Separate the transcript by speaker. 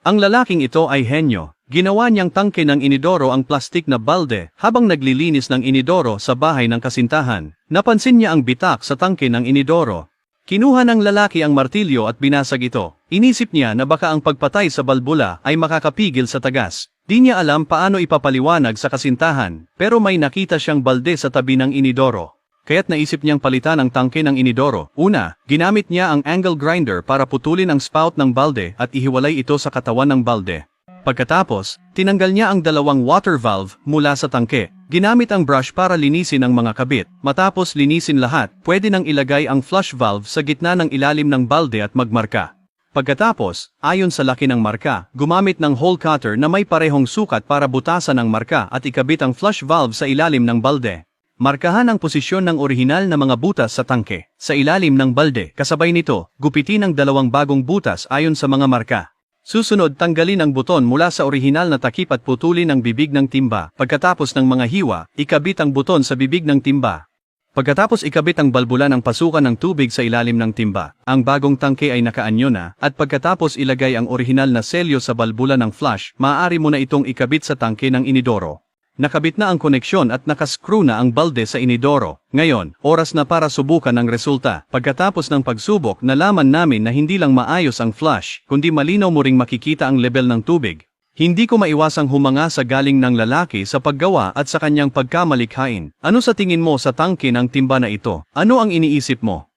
Speaker 1: Ang lalaking ito ay henyo. Ginawa niyang tangke ng inidoro ang plastik na balde habang naglilinis ng inidoro sa bahay ng kasintahan. Napansin niya ang bitak sa tangke ng inidoro. Kinuha ng lalaki ang martilyo at binasag ito. Inisip niya na baka ang pagpatay sa balbula ay makakapigil sa tagas. Di niya alam paano ipapaliwanag sa kasintahan, pero may nakita siyang balde sa tabi ng inidoro. Kaya't naisip niyang palitan ang tangke ng inidoro. Una, ginamit niya ang angle grinder para putulin ang spout ng balde at ihiwalay ito sa katawan ng balde. Pagkatapos, tinanggal niya ang dalawang water valve mula sa tangke. Ginamit ang brush para linisin ang mga kabit. Matapos linisin lahat, pwede nang ilagay ang flush valve sa gitna ng ilalim ng balde at magmarka. Pagkatapos, ayon sa laki ng marka, gumamit ng hole cutter na may parehong sukat para butasan ang marka at ikabit ang flush valve sa ilalim ng balde. Markahan ang posisyon ng orihinal na mga butas sa tangke, sa ilalim ng balde. Kasabay nito, gupitin ang dalawang bagong butas ayon sa mga marka. Susunod, tanggalin ang buton mula sa orihinal na takip at putulin ang bibig ng timba. Pagkatapos ng mga hiwa, ikabit ang buton sa bibig ng timba. Pagkatapos ikabit ang balbula ng pasukan ng tubig sa ilalim ng timba. Ang bagong tangke ay nakaanyo na, at pagkatapos ilagay ang orihinal na selyo sa balbula ng flush, maaari mo na itong ikabit sa tangke ng inidoro. Nakabit na ang koneksyon at nakascrew na ang balde sa inidoro. Ngayon, oras na para subukan ang resulta. Pagkatapos ng pagsubok, nalaman namin na hindi lang maayos ang flush, kundi malinaw mo ring makikita ang level ng tubig. Hindi ko maiwasang humanga sa galing ng lalaki sa paggawa at sa kanyang pagkamalikhain. Ano sa tingin mo sa tangke ng timba na ito? Ano ang iniisip mo?